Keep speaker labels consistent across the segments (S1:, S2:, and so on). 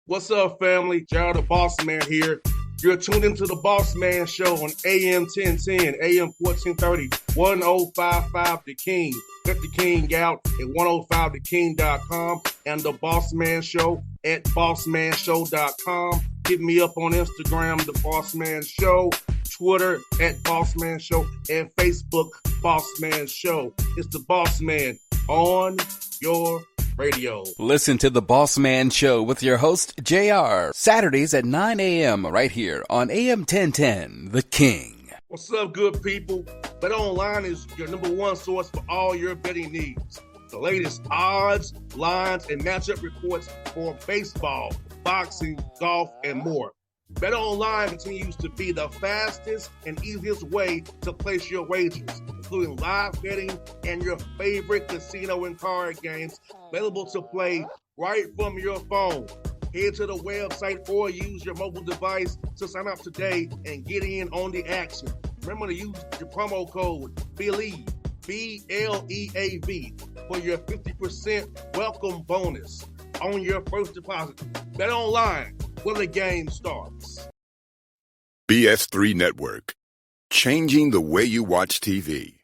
S1: What's up, family? Gerald the Bossman here. You're tuned into the Bossman Show on AM 1010, AM 1430, 1055 The King. Let the King out at 105theking.com and the Bossman Show at bossmanshow.com. Hit me up on Instagram, The Bossman Show, Twitter at Bossman Show, and Facebook, Bossman Show. It's the Bossman on your radio.
S2: Listen to the Bossman Show with your host, JR, Saturdays at 9 a.m. right here on AM 1010, The King.
S1: What's up, good people? BetOnline is your number one source for all your betting needs. The latest odds, lines, and matchup reports for baseball, boxing, golf, and more. BetOnline continues to be the fastest and easiest way to place your wagers, including live betting and your favorite casino and card games available to play right from your phone. Head to the website or use your mobile device to sign up today and get in on the action. Remember to use your promo code BELIEVE, B-L-E-A-V, for your 50% welcome bonus on your first deposit. BetOnline, where the game starts.
S3: BS3 Network, changing the way you watch TV.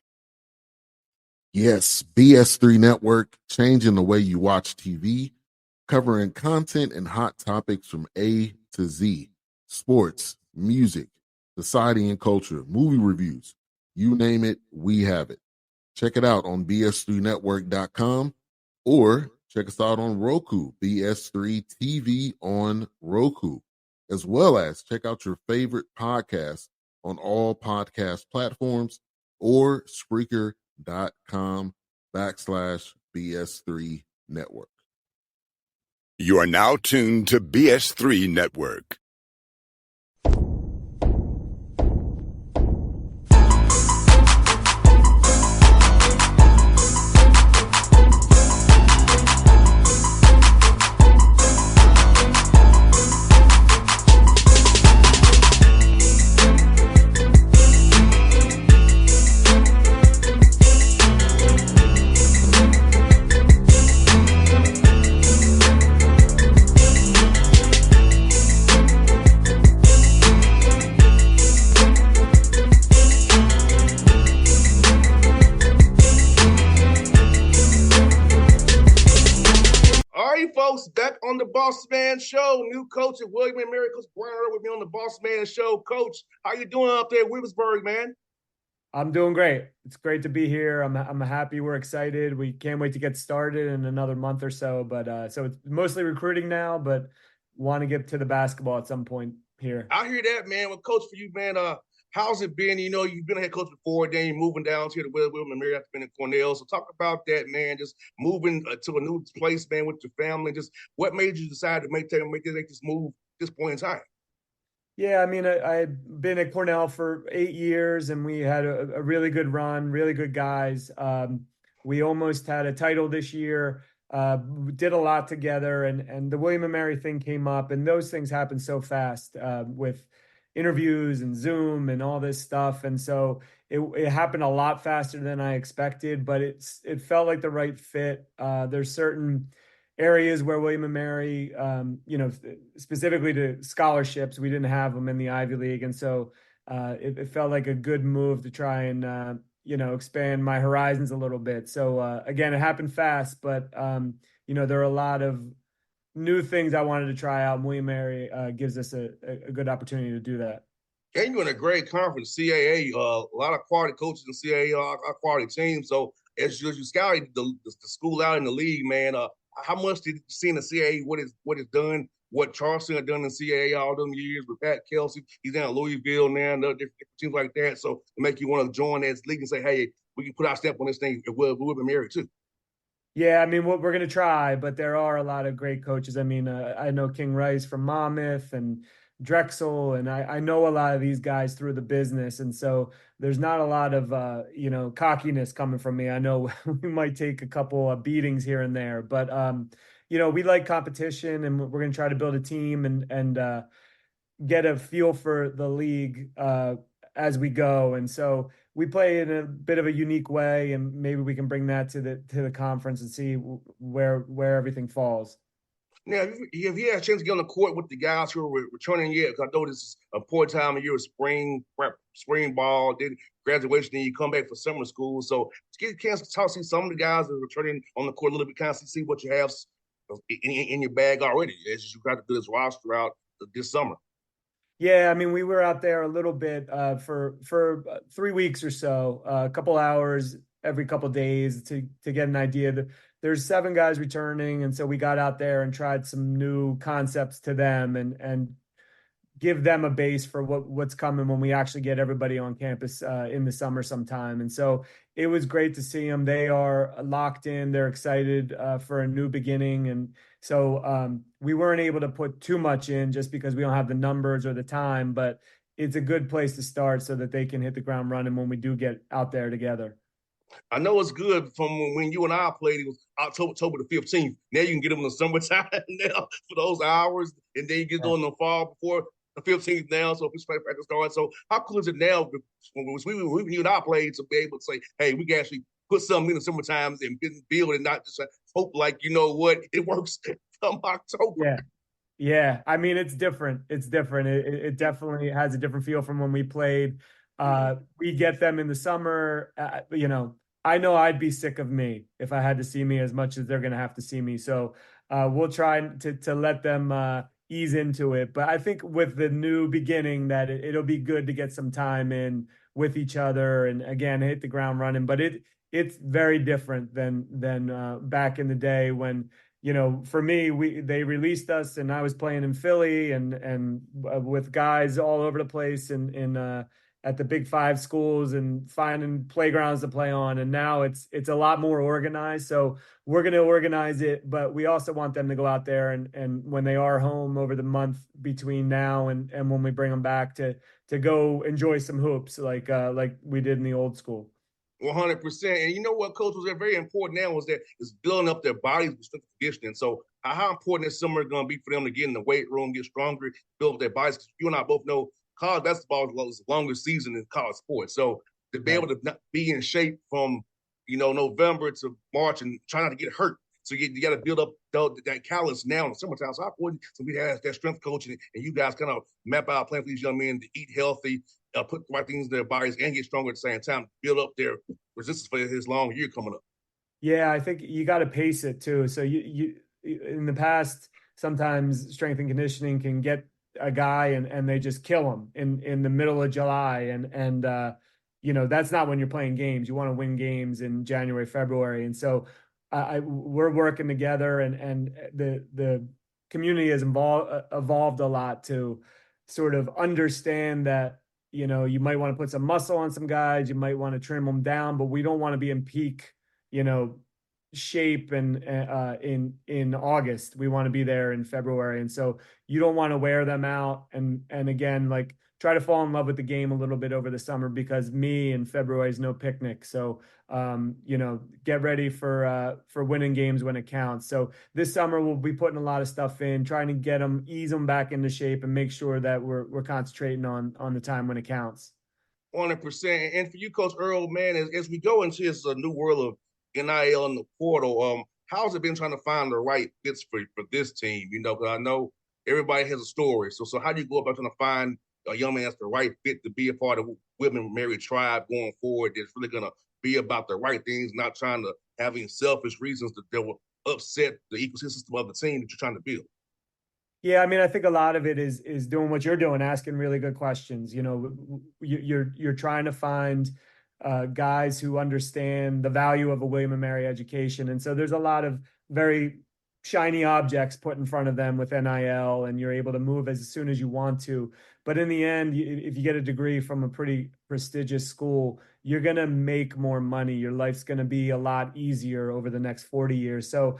S4: Yes, BS3 Network, changing the way you watch TV, covering content and hot topics from A to Z, sports, music, society and culture, movie reviews, you name it, we have it. Check it out on bs3network.com or check us out on Roku, BS3 TV on Roku, as well as check out your favorite podcast on all podcast platforms or Spreaker.com/BS3 Network.
S3: You are now tuned to BS3 Network.
S1: Back on the Bossman Show, new coach at William & Mary, Coach Brian Earl with me on the Bossman Show. Coach, how you doing up there in Williamsburg, man?
S5: I'm doing great. It's great to be here. I'm happy. We're excited. We can't wait to get started in another month or so. But so it's mostly recruiting now, but want to get to the basketball at some point here.
S1: I hear that, man. Well, Coach, for you, man, how's it been? You know, you've been a head coach before, then you're moving down here to William & Mary after being in Cornell. So talk about that, man, just moving to a new place, man, with your family. Just what made you decide to make this move at this point in time?
S5: Yeah, I mean, I've been at Cornell for 8 years, and we had a really good run, really good guys. We almost had a title this year. We did a lot together, and the William & Mary thing came up, and those things happen so fast with interviews and Zoom and all this stuff. And so it happened a lot faster than I expected, but it felt like the right fit. There's certain areas where William & Mary, specifically to scholarships, we didn't have them in the Ivy League. And so it felt like a good move to try and, expand my horizons a little bit. So again, it happened fast, but, there are a lot of new things I wanted to try out. William & Mary gives us a good opportunity to do that.
S1: And you're in a great conference, CAA. A lot of quality coaches in CAA are quality teams. So as you scouted the school out in the league, man, how much did you see in the CAA what it's done, what Charleston had done in CAA all them years with Pat Kelsey? He's down in Louisville now, and other different teams like that. So to make you want to join that league and say, hey, we can put our step on this thing at William & Mary too.
S5: Yeah, I mean, we're going to try, but there are a lot of great coaches. I mean, I know King Rice from Monmouth and Drexel, and I know a lot of these guys through the business. And so there's not a lot of, cockiness coming from me. I know we might take a couple of beatings here and there, but, we like competition, and we're going to try to build a team and get a feel for the league as we go. And so we play in a bit of a unique way, and maybe we can bring that to the conference and see where everything falls.
S1: Now, if you had a chance to get on the court with the guys who are returning yet, because I know this is a important time of year, spring prep, spring ball, then graduation, then you come back for summer school. So to get a chance to talk, see some of the guys that are returning on the court a little bit, kind of see what you have in your bag already as you got to do this roster out this summer.
S5: Yeah, I mean, we were out there a little bit for 3 weeks or so, a couple hours every couple days to get an idea. There's 7 guys returning, and so we got out there and tried some new concepts to them and give them a base for what's coming when we actually get everybody on campus in the summer sometime. And so it was great to see them. They are locked in. They're excited for a new beginning. And so we weren't able to put too much in just because we don't have the numbers or the time, but it's a good place to start so that they can hit the ground running when we do get out there together.
S1: I know it's good from when you and I played. It was October the 15th. Now you can get them in the summertime now for those hours, and then you get them in the fall before the 15th now. So if it's practice starting, so how cool is it now when you and I played to be able to say, hey, we can actually put something in the summertime and build and not just hope like you know what it works come October.
S5: Yeah. Yeah, I mean it's different. It's different. It definitely has a different feel from when we played. We get them in the summer. I know I'd be sick of me if I had to see me as much as they're going to have to see me. So we'll try to let them ease into it. But I think with the new beginning, that it'll be good to get some time in with each other and again hit the ground running. But it's very different than back in the day when for me, they released us, and I was playing in Philly and with guys all over the place in at the Big Five schools and finding playgrounds to play on. And now it's a lot more organized. So we're going to organize it, but we also want them to go out there and when they are home over the month between now and when we bring them back to go enjoy some hoops like we did in the old school.
S1: 100%. And you know what, Coach, was very important now was that it's building up their bodies with strength and conditioning. So how important this summer is going to be for them to get in the weight room, get stronger, build up their bodies. Because you and I both know college basketball is the longest season in college sports. So to be able to be in shape from, November to March and try not to get hurt. So you got to build up that callus now in the summertime. So how important so we have that strength coaching and you guys kind of map out a plan for these young men to eat healthy, put the right things in their bodies and get stronger at the same time, build up their resistance for his long year coming up.
S5: Yeah, I think you got to pace it too. So you in the past, sometimes strength and conditioning can get a guy and they just kill him in the middle of July. And that's not when you're playing games. You want to win games in January, February. And so we're working together and the community has evolved a lot to sort of understand that you might want to put some muscle on some guys, you might want to trim them down, but we don't want to be in peak, shape and in August. We want to be there in February, and so you don't want to wear them out. And again, like try to fall in love with the game a little bit over the summer because me in February is no picnic. So get ready for winning games when it counts. So this summer we'll be putting a lot of stuff in, trying to ease them back into shape and make sure that we're concentrating on the time when it counts.
S1: 100%. And for you, Coach Earl, man, as we go into this new world of NIL and the portal, how's it been trying to find the right fits for this team? Because I know everybody has a story. So how do you go about trying to find a young man that's the right fit to be a part of Women Married Tribe going forward that's really going to be about the right things, not trying to have any selfish reasons that will upset the ecosystem of the team that you're trying to build?
S5: Yeah, I mean, I think a lot of it is doing what you're doing, asking really good questions. You're trying to find guys who understand the value of a William and Mary education, and so there's a lot of very shiny objects put in front of them with NIL, and you're able to move as soon as you want to. But in the end, if you get a degree from a pretty prestigious school, you're going to make more money. Your life's going to be a lot easier over the next 40 years. So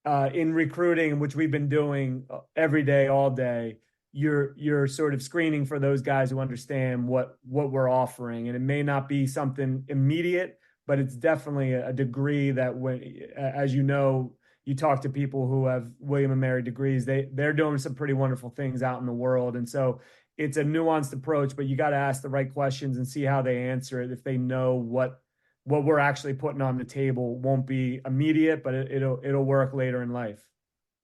S5: in recruiting, which we've been doing every day, all day, you're sort of screening for those guys who understand what we're offering. And it may not be something immediate, but it's definitely a degree that as you talk to people who have William and Mary degrees, they're doing some pretty wonderful things out in the world. And so it's a nuanced approach, but you got to ask the right questions and see how they answer it. If they know what we're actually putting on the table won't be immediate, but it'll work later in life.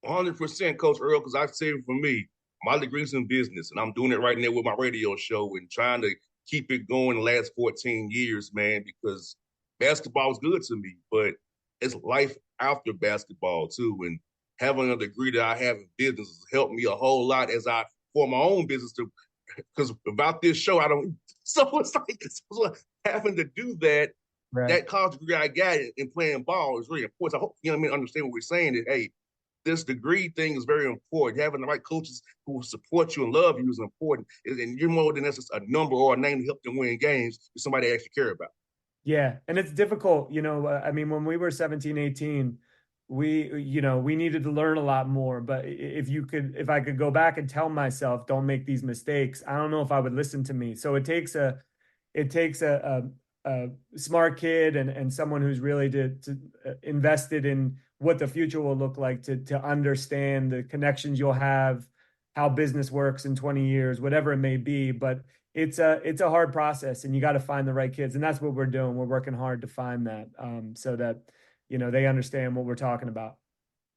S1: 100%, Coach Earl, because I say for me, my degree's in business, and I'm doing it right now with my radio show and trying to keep it going the last 14 years, man, because basketball is good to me, but it's life after basketball, too. And having a degree that I have in business has helped me a whole lot as I form my own business to because without this show, I don't. So it's like having to do that.
S5: Right.
S1: That college degree I got in playing ball is really important. I hope you know what I mean. Understand what we're saying. That hey, this degree thing is very important. Having the right coaches who will support you and love you is important. And you're more than just a number or a name to help them win games. You're somebody they actually care about.
S5: Yeah. And it's difficult, I mean, when we were 17, 18, we needed to learn a lot more. But if I could go back and tell myself, don't make these mistakes, I don't know if I would listen to me. So it takes a smart kid and someone who's really invested in what the future will look like to understand the connections you'll have, how business works in 20 years, whatever it may be. But it's a hard process, and you got to find the right kids, and that's what we're doing. We're working hard to find that, so that they understand what we're talking about.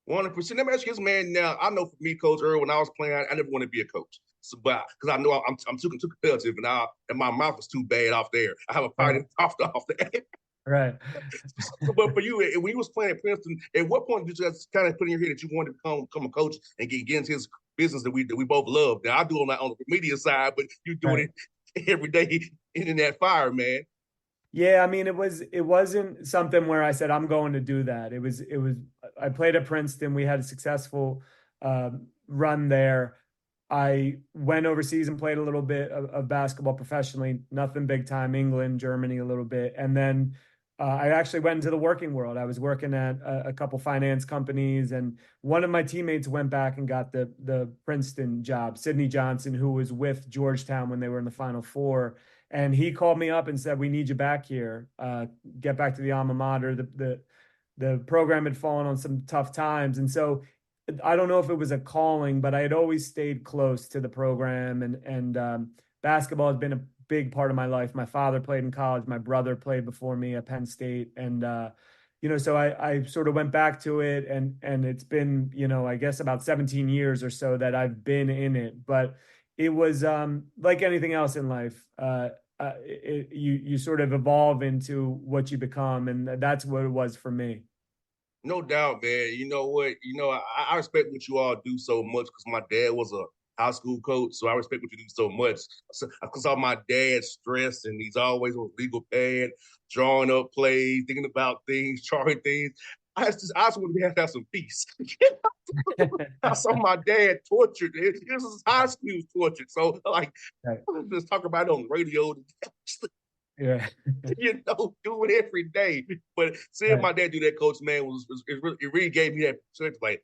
S1: 100%. Let me ask you this, man. Now, I know for me, Coach Earl, when I was playing, I never wanted to be a coach. So, but because I know I'm too competitive, and my mouth is too bad off there. I have a party off the air.
S5: Right.
S1: But for you, when you was playing at Princeton, at what point did you just kind of put in your head that you wanted to become a coach and get into his business that we both love? Now I do on the media side, but you doing it every day in that fire, man.
S5: Yeah, I mean, it wasn't something where I said I'm going to do that. I played at Princeton. We had a successful run there. I went overseas and played a little bit of basketball professionally, nothing big time, England, Germany a little bit. And then I actually went into the working world. I was working at a couple finance companies, and one of my teammates went back and got the Princeton job, Sidney Johnson, who was with Georgetown when they were in the Final Four. And he called me up and said, "We need you back here. Get back to the alma mater." The program had fallen on some tough times, and so I don't know if it was a calling, but I had always stayed close to the program, and basketball has been a big part of my life. My father played in college. My brother played before me at Penn State, and so I sort of went back to it, and it's been I guess about 17 years or so that I've been in it, but it was like anything else in life. You sort of evolve into what you become, and that's what it was for me.
S1: No doubt, man. You know what? I respect what you all do so much because my dad was a high school coach, so I respect what you do so much. Because all my dad's stress, and he's always on legal pad, drawing up plays, thinking about things, charting things. I just want to have some peace. I saw my dad tortured. This is high school tortured. So like,
S5: Right.
S1: just talk about it on the radio.
S5: Yeah.
S1: Do it every day. But seeing
S5: Right.
S1: my dad do that, Coach, man, it really gave me that perspective. Like,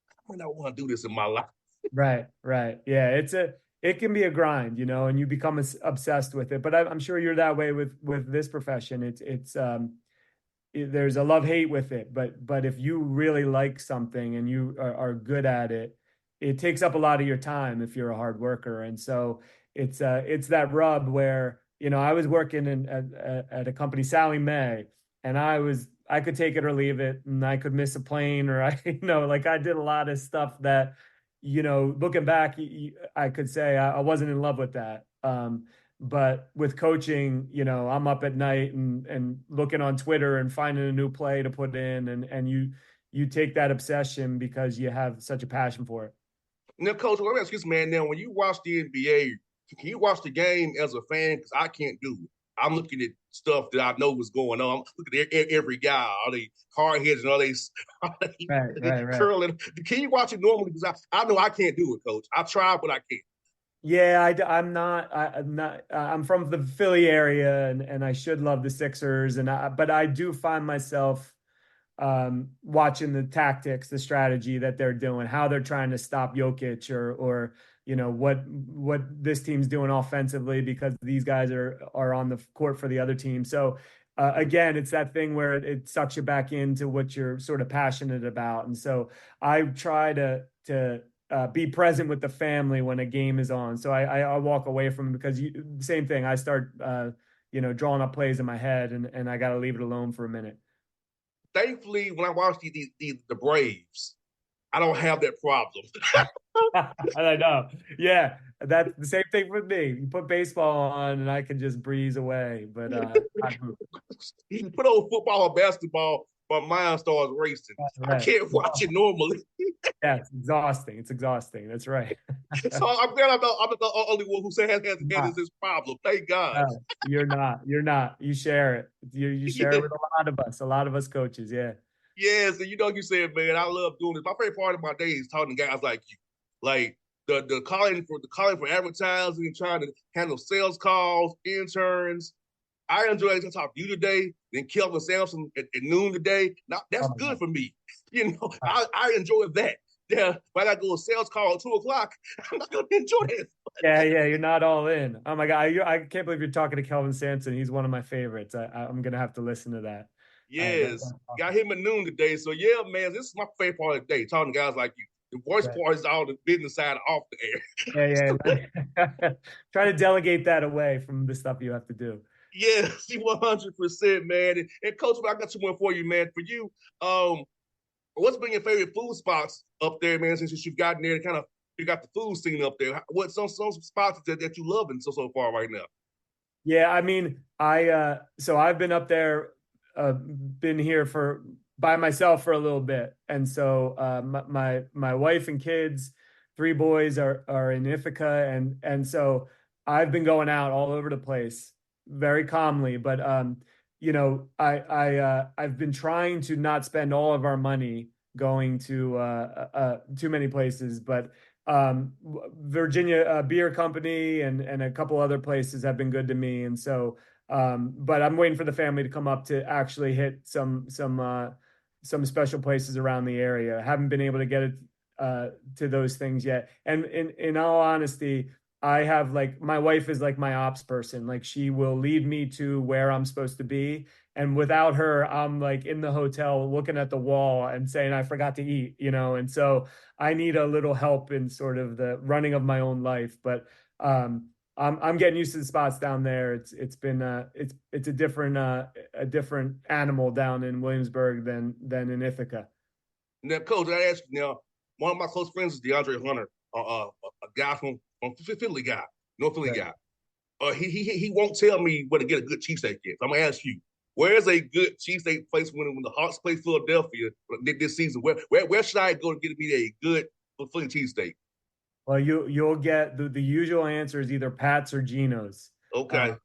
S1: I might not want to do this in my life.
S5: Right. Right. Yeah. It can be a grind, and you become obsessed with it. But I'm sure you're that way with this profession. There's a love-hate with it, but if you really like something and you are good at it, it takes up a lot of your time if you're a hard worker. And so it's that rub where I was working at a company, Sally Mae, and I could take it or leave it, and I could miss a plane, or like I did a lot of stuff that looking back, I could say I wasn't in love with that. But with coaching, I'm up at night and looking on Twitter and finding a new play to put in, and you take that obsession because you have such a passion for it.
S1: Now, Coach, let me ask you this, man. Now, when you watch the NBA, can you watch the game as a fan? Because I can't do it. I'm looking at stuff that I know was going on. I'm looking at every guy, all they hard heads and all they
S5: Right.
S1: curling. Can you watch it normally? Because I know I can't do it, Coach. I try, but I can't.
S5: Yeah, I'm not. I'm from the Philly area, and I should love the Sixers, but I do find myself watching the tactics, the strategy that they're doing, how they're trying to stop Jokic, or what this team's doing offensively, because these guys are on the court for the other team. So again, it's that thing where it sucks you back into what you're sort of passionate about, and so I try to be present with the family when a game is on. So I walk away from it because same thing. I start drawing up plays in my head, and I got to leave it alone for a minute.
S1: Thankfully, when I watched the Braves, I don't have that problem.
S5: I know. Yeah, that's the same thing with me. You put baseball on, and I can just breeze away. But
S1: You put on football or basketball, my mind starts racing. I
S5: right.
S1: can't watch it normally.
S5: Yeah, it's exhausting. It's exhausting. That's right.
S1: So I'm glad I'm the only one who has this problem. Thank God.
S5: No, you're not. You're not. You share it. You share it with a lot of us. A lot of us coaches. Yeah.
S1: Yes, and you said, man, I love doing this. My favorite part of my day is talking to guys like you. Like the calling for advertising and trying to handle sales calls, interns. I enjoy to talk to you today, then Kelvin Sampson at noon today. Now that's good for me. I enjoy that. Yeah, but I go a sales call at 2:00, I'm not gonna enjoy it.
S5: Yeah, you're not all in. Oh my God, I can't believe you're talking to Kelvin Sampson. He's one of my favorites. I'm gonna have to listen to that.
S1: Yes, got him at noon today. So yeah, man, this is my favorite part of the day. Talking to guys like you. The voice part is all the business side off the
S5: air. Yeah. Try to delegate that away from the stuff you have to do.
S1: Yes, 100%, man. And Coach, I got some more for you, man. For you, what's been your favorite food spots up there, man? Since you've gotten there, and you got the food scene up there. What's some spots that you loving so far right now?
S5: Yeah, I mean, so I've been up there, been here by myself for a little bit, and so my wife and kids, 3 boys are in Ithaca, and so I've been going out all over the place very calmly, but I've been trying to not spend all of our money going to too many places, but Virginia Beer Company and a couple other places have been good to me, and so but I'm waiting for the family to come up to actually hit some special places around the area. I haven't been able to get it to those things yet, and in all honesty, I have my wife is like my ops person. Like she will lead me to where I'm supposed to be. And without her, I'm like in the hotel looking at the wall and saying, I forgot to eat, and so I need a little help in sort of the running of my own life. But I'm getting used to the spots down there. It's been it's a different animal down in Williamsburg than in Ithaca.
S1: Now, Coach, I ask you now, one of my close friends is DeAndre Hunter, a guy from Philly guy, North Philly guy. He won't tell me where to get a good cheesesteak is. I'm gonna ask you, where's a good cheesesteak place when the Hawks play Philadelphia this season? Where should I go to get me a good Philly cheesesteak?
S5: Well, you'll get the usual answer is either Pat's or Geno's.
S1: Okay.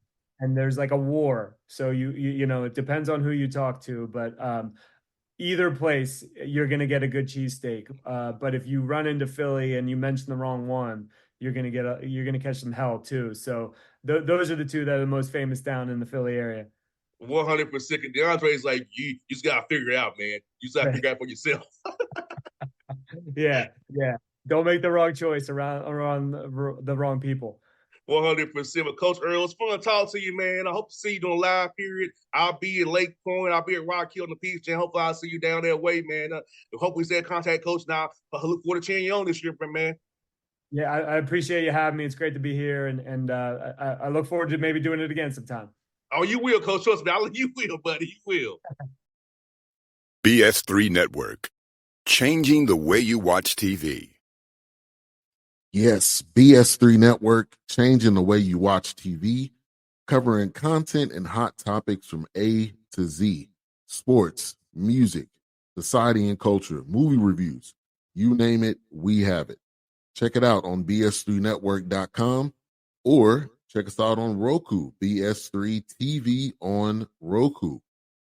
S5: And there's like a war, so you know it depends on who you talk to, but either place you're gonna get a good cheesesteak. But if you run into Philly and you mention the wrong one, you're gonna catch some hell too. So those are the 2 that are the most famous down in the Philly area.
S1: 100%. DeAndre's like, you just gotta figure it out, man. You just gotta figure it out for yourself.
S5: Yeah. Don't make the wrong choice around the wrong people.
S1: 100%. But Coach Earl, it's fun to talk to you, man. I hope to see you doing a live period. I'll be at Lake Point. I'll be at Rock Hill in the Peach Jam. Hopefully I'll see you down that way, man. Hopefully stay in contact, Coach. Now, I look forward to cheering you on this year, man.
S5: Yeah, I appreciate you having me. It's great to be here, and I look forward to maybe doing it again sometime.
S1: Oh, you will, Coach. Trust me. You will, buddy. You will.
S3: BS3 Network. Changing the way you watch TV.
S4: Yes, BS3 Network, changing the way you watch TV, covering content and hot topics from A to Z, sports, music, society and culture, movie reviews, you name it, we have it. Check it out on bs3network.com or check us out on Roku, BS3 TV on Roku,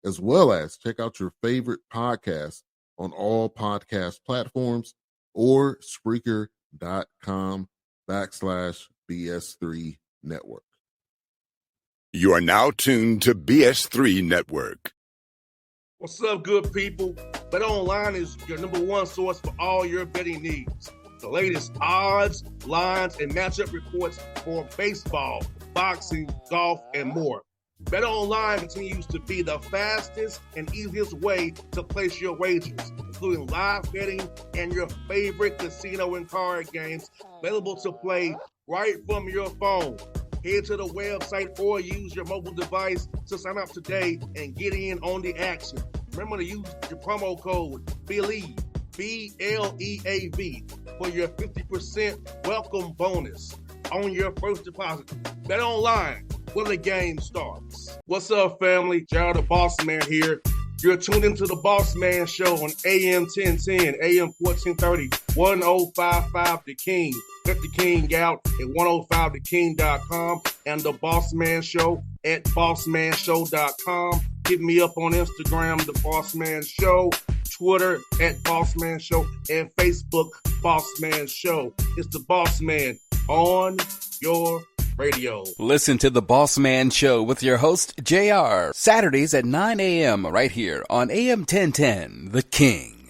S4: as well as check out your favorite podcast on all podcast platforms or Spreaker.com/BS3 Network.
S3: You are now tuned to BS3 Network.
S1: What's up, good people? Bet Online is your #1 source for all your betting needs. The latest odds, lines, and matchup reports for baseball, boxing, golf, and more. Bet Online continues to be the fastest and easiest way to place your wagers, including live betting and your favorite casino and card games available to play right from your phone. Head to the website or use your mobile device to sign up today and get in on the action. Remember to use your promo code BELIEVE, BLEAV for your 50% welcome bonus on your first deposit. Bet online when the game starts. What's up, family? Jared the Bossman here. You're tuned into the Bossman Show on AM 1010, AM 1430, 1055 The King. Let the King out at 105theking.com and the Bossman Show at bossmanshow.com. Hit me up on Instagram, The Bossman Show, Twitter at Bossman Show, and Facebook, Bossman Show. It's the Bossman on your radio.
S2: Listen to The Bossman Show with your host, JR, Saturdays at 9 a.m. right here on AM 1010, The King.